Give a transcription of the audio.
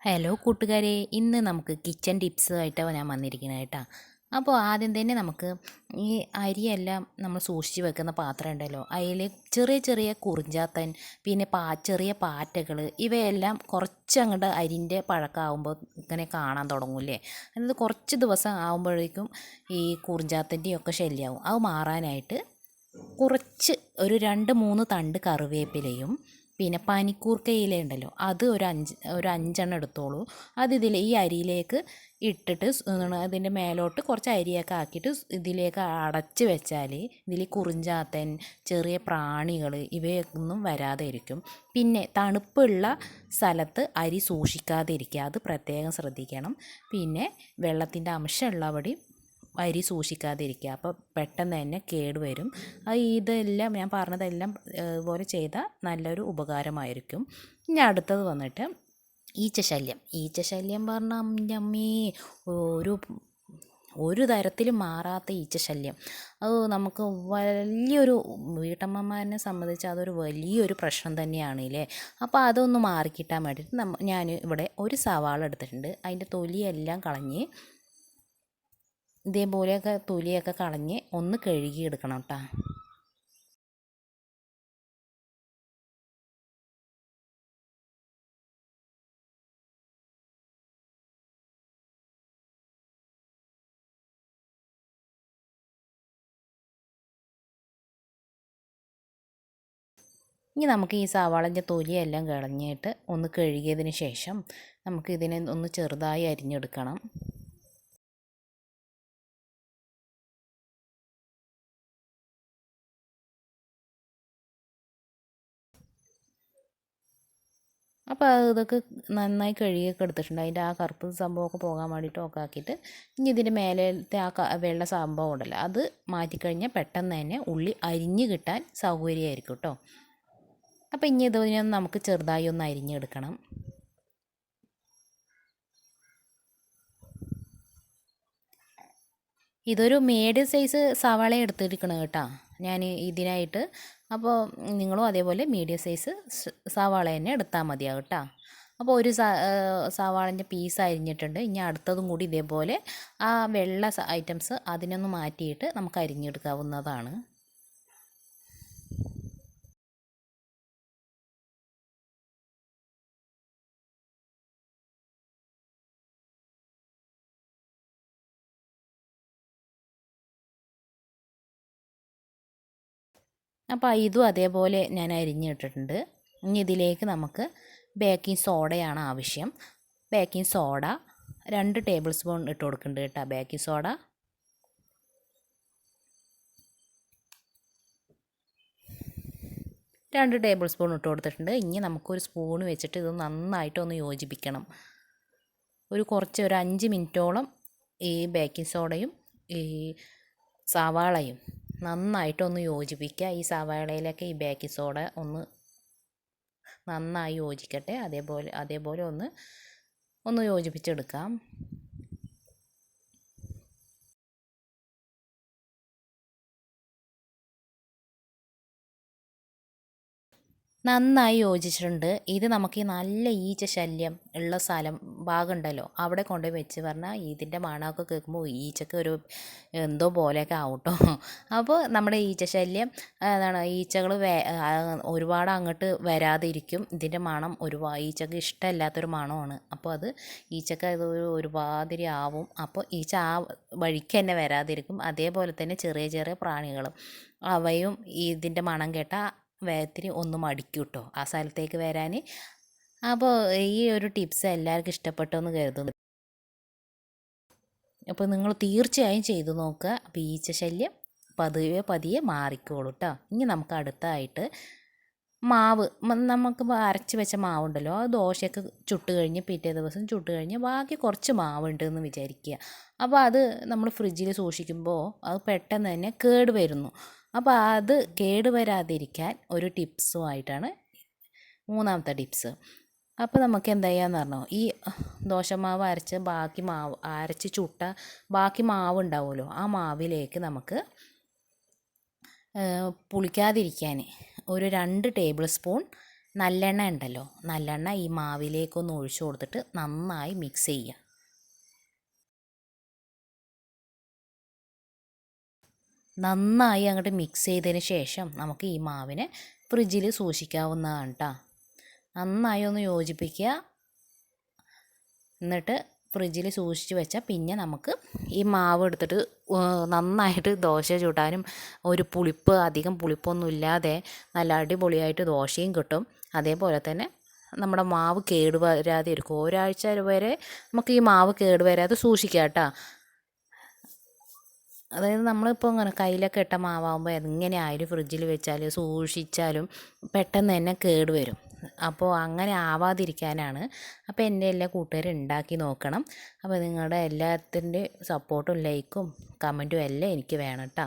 Hello കൂട്ടുകാരെ, ഇന്ന് നമുക്ക് കിച്ചൺ ടിപ്സ് ആയിട്ടാണ് ഞാൻ വന്നിരിക്കുന്നത് കേട്ടോ. അപ്പോൾ ആദ്യം തന്നെ നമുക്ക് ഈ അരിയെല്ലാം നമ്മൾ സൂക്ഷിച്ച് വെക്കുന്ന പാത്രം ഉണ്ടല്ലോ, അതിൽ ചെറിയ ചെറിയ കുറിഞ്ചാത്തൻ, പിന്നെ ചെറിയ പാറ്റകൾ, ഇവയെല്ലാം കുറച്ച് അങ്ങോട്ട് അരിൻ്റെ പഴക്കമാകുമ്പോൾ ഇങ്ങനെ കാണാൻ തുടങ്ങൂല്ലേ. അതായത് കുറച്ച് ദിവസം ആകുമ്പോഴേക്കും ഈ കുറിഞ്ചാത്തൻ്റെയും ഒക്കെ ശല്യമാവും. അത് മാറാനായിട്ട് കുറച്ച് ഒരു 2-3 തണ്ട് കറിവേപ്പിലയും പിന്നെ പനിക്കൂർക്ക ഇല ഉണ്ടല്ലോ, അത് ഒരു അഞ്ചെണ്ണം എടുത്തോളൂ. അത് ഈ അരിയിലേക്ക് ഇട്ടിട്ട് അതിൻ്റെ മേലോട്ട് കുറച്ച് അരിയൊക്കെ ആക്കിയിട്ട് ഇതിലേക്ക് അടച്ച് വെച്ചാൽ ഇതിൽ കുറിഞ്ചാത്തൻ, ചെറിയ പ്രാണികൾ ഇവയൊന്നും വരാതെ ഇരിക്കും. പിന്നെ തണുപ്പുള്ള സ്ഥലത്ത് അരി സൂക്ഷിക്കാതിരിക്കുക, അത് പ്രത്യേകം ശ്രദ്ധിക്കണം. പിന്നെ വെള്ളത്തിൻ്റെ അംശമുള്ളവിടെ അരി സൂക്ഷിക്കാതിരിക്കുക, അപ്പോൾ പെട്ടെന്ന് തന്നെ കേടുവരും. ഇതെല്ലാം ഞാൻ പറഞ്ഞതെല്ലാം ഇതുപോലെ ചെയ്താൽ നല്ലൊരു ഉപകാരമായിരിക്കും. ഇനി അടുത്തത് വന്നിട്ട് ഈച്ചശല്യം പറഞ്ഞാൽ അമ്മേ, ഒരു തരത്തിലും മാറാത്ത ഈച്ചശല്യം. അത് നമുക്ക് വലിയൊരു വീട്ടമ്മമാരെ സംബന്ധിച്ച് അതൊരു വലിയൊരു പ്രശ്നം തന്നെയാണ് അല്ലേ. അപ്പോൾ അതൊന്ന് മാറിക്കിട്ടാൻ വേണ്ടിയിട്ട് ഞാൻ ഇവിടെ ഒരു സവാള എടുത്തിട്ടുണ്ട്. അതിൻ്റെ തൊലിയെല്ലാം കളഞ്ഞ് ഇതേപോലെയൊക്കെ തൊലിയൊക്കെ കളഞ്ഞ് ഒന്ന് കഴുകിയെടുക്കണം കേട്ടോ. ഇനി നമുക്ക് ഈ സവാളൻ്റെ തൊലിയെല്ലാം കളഞ്ഞിട്ട് ഒന്ന് കഴുകിയതിന് ശേഷം നമുക്ക് ഇതിനെ ഒന്ന് ചെറുതായി അരിഞ്ഞെടുക്കണം. അപ്പോൾ ഇതൊക്കെ നന്നായി കഴുകിയൊക്കെ എടുത്തിട്ടുണ്ട്. അതിൻ്റെ ആ കറുപ്പ് സംഭവമൊക്കെ പോകാൻ വേണ്ടിയിട്ട് ഒക്കെ ആക്കിയിട്ട് ഇനി ഇതിൻ്റെ മേലത്തെ ആ വെള്ള സംഭവം ഉണ്ടല്ലോ, അത് മാറ്റിക്കഴിഞ്ഞാൽ പെട്ടെന്ന് തന്നെ ഉള്ളി അരിഞ്ഞ് കിട്ടാൻ സൗകര്യമായിരിക്കും കേട്ടോ. അപ്പോൾ ഇനി ഇതിനെ നമുക്ക് ചെറുതായി ഒന്ന് അരിഞ്ഞെടുക്കണം. ഇതൊരു മീഡിയം സൈസ് സവാള എടുത്തിരിക്കണം കേട്ടോ ഞാൻ ഇതിനായിട്ട്. അപ്പോൾ നിങ്ങളും അതേപോലെ മീഡിയം സൈസ് സവാള തന്നെ എടുത്താൽ മതിയാകും കേട്ടോ. അപ്പോൾ ഒരു സവാളൻ്റെ പീസ് അരിഞ്ഞിട്ടുണ്ട്. ഇനി അടുത്തതും കൂടി ഇതേപോലെ ആ വെള്ള ഐറ്റംസ് അതിനൊന്ന് മാറ്റിയിട്ട് നമുക്ക് അരിഞ്ഞെടുക്കാവുന്നതാണ്. അപ്പോൾ ഇതും അതേപോലെ ഞാൻ അരിഞ്ഞിട്ടിട്ടുണ്ട്. ഇനി ഇതിലേക്ക് നമുക്ക് ബേക്കിംഗ് സോഡയാണ് ആവശ്യം. ബേക്കിംഗ് സോഡ 2 ടേബിൾ സ്പൂൺ ഇട്ട് കൊടുക്കുന്നുണ്ട് കേട്ടോ. ബേക്കിംഗ് സോഡ 2 ടേബിൾ സ്പൂൺ ഇട്ട് കൊടുത്തിട്ടുണ്ട്. ഇനി നമുക്കൊരു സ്പൂൺ വെച്ചിട്ട് ഇത് നന്നായിട്ടൊന്ന് യോജിപ്പിക്കണം. ഒരു 5 മിനിറ്റോളം ഈ ബേക്കിംഗ് സോഡയും ഈ സവാളയും നന്നായിട്ടൊന്ന് യോജിപ്പിക്കുക. ഈ സവാളയിലൊക്കെ ഈ ബേക്കിംഗ് സോഡ ഒന്ന് നന്നായി യോജിക്കട്ടെ. അതേപോലെ ഒന്ന് യോജിപ്പിച്ചെടുക്കാം. നന്നായി യോജിച്ചിട്ടുണ്ട്. ഇത് നമുക്ക് നല്ല ഈച്ച ശല്യം ഉള്ള ഭാഗം ഉണ്ടല്ലോ, അവിടെ കൊണ്ടുപോയി വെച്ച് പറഞ്ഞാൽ ഇതിൻ്റെ മണമൊക്കെ കേൾക്കുമ്പോൾ ഈച്ചക്ക് ഒരു എന്തോ പോലെയൊക്കെ ആവും കേട്ടോ. അപ്പോൾ നമ്മുടെ ഈച്ച ശല്യം ഈച്ചകൾ ഒരുപാട് അങ്ങോട്ട് വരാതിരിക്കും. ഇതിൻ്റെ മണം ഈച്ചക്ക് ഇഷ്ടമില്ലാത്തൊരു മണമാണ്. അപ്പോൾ അത് ഈച്ചക്ക് അത് ഒരുമാതിരി ആവും. അപ്പോൾ ഈച്ച ആ വഴിക്ക് തന്നെ വരാതിരിക്കും. അതേപോലെ തന്നെ ചെറിയ ചെറിയ പ്രാണികളും അവയും ഇതിൻ്റെ മണം കേട്ടാൽ വേഗത്തിന് ഒന്ന് മടിക്കും കേട്ടോ ആ സ്ഥലത്തേക്ക് വരാൻ. അപ്പോൾ ഈ ഒരു ടിപ്സ് എല്ലാവർക്കും ഇഷ്ടപ്പെട്ടെന്ന് കരുതുന്നു. അപ്പോൾ നിങ്ങൾ തീർച്ചയായും ചെയ്തു നോക്കുക. അപ്പോൾ ഈച്ച ശല്യം പതിയെ മാറിക്കോളൂ കേട്ടോ. ഇനി നമുക്ക് അടുത്തായിട്ട് മാവ്, നമുക്ക് അരച്ച് വെച്ച മാവുണ്ടല്ലോ, അത് ദോശയൊക്കെ ചുട്ട് കഴിഞ്ഞ് പിറ്റേ ദിവസം ചുട്ട് കഴിഞ്ഞ് ബാക്കി കുറച്ച് മാവുണ്ടെന്ന് വിചാരിക്കുക. അപ്പോൾ അത് നമ്മൾ ഫ്രിഡ്ജിൽ സൂക്ഷിക്കുമ്പോൾ അത് പെട്ടെന്ന് തന്നെ കേട് വരുന്നു. അപ്പോൾ അത് കേടുവരാതിരിക്കാൻ ഒരു ടിപ്സുമായിട്ടാണ് മൂന്നാമത്തെ ടിപ്സ്. അപ്പോൾ നമുക്ക് എന്താ ചെയ്യാന്ന് പറഞ്ഞോ, ഈ ദോശമാവ് അരച്ച് അരച്ച് ചുട്ട ബാക്കി മാവ് ഉണ്ടാവുമല്ലോ, ആ മാവിലേക്ക് നമുക്ക് പുളിക്കാതിരിക്കാൻ ഒരു 2 ടേബിൾ സ്പൂൺ നല്ലെണ്ണ ഉണ്ടല്ലോ, നല്ലെണ്ണ ഈ മാവിലേക്കൊന്ന് ഒഴിച്ചു കൊടുത്തിട്ട് നന്നായി മിക്സ് ചെയ്യുക. നന്നായി അങ്ങോട്ട് മിക്സ് ചെയ്തതിന് ശേഷം നമുക്ക് ഈ മാവിനെ ഫ്രിഡ്ജിൽ സൂക്ഷിക്കാവുന്നതാണ് കേട്ടോ. നന്നായി ഒന്ന് യോജിപ്പിക്കുക. എന്നിട്ട് ഫ്രിഡ്ജിൽ സൂക്ഷിച്ച് വെച്ചാൽ പിന്നെ നമുക്ക് ഈ മാവ് എടുത്തിട്ട് നന്നായിട്ട് ദോശ ചുടാനും ഒരു പുളിപ്പ്, അധികം പുളിപ്പൊന്നും ഇല്ലാതെ നല്ല അടിപൊളിയായിട്ട് ദോശയും കിട്ടും. അതേപോലെ തന്നെ നമ്മുടെ മാവ് കേടുവരാതെ ഇരിക്കും. ഒരാഴ്ച വരെ നമുക്ക് ഈ മാവ് കേടുവരാതെ സൂക്ഷിക്കാം കേട്ടോ. അതായത് നമ്മളിപ്പോൾ ഇങ്ങനെ കയ്യിലൊക്കെ ഇട്ട മാവാകുമ്പോൾ എങ്ങനെ ആയാലും ഫ്രിഡ്ജിൽ വെച്ചാൽ സൂക്ഷിച്ചാലും പെട്ടെന്ന് തന്നെ കേടുവരും. അപ്പോൾ അങ്ങനെ ആവാതിരിക്കാനാണ്. അപ്പോൾ എൻ്റെ എല്ലാ കൂട്ടുകാരും ഉണ്ടാക്കി നോക്കണം. അപ്പോൾ നിങ്ങളുടെ എല്ലാത്തിൻ്റെ സപ്പോർട്ടും ലൈക്കും കമൻറ്റും എല്ലാം എനിക്ക് വേണം കേട്ടോ.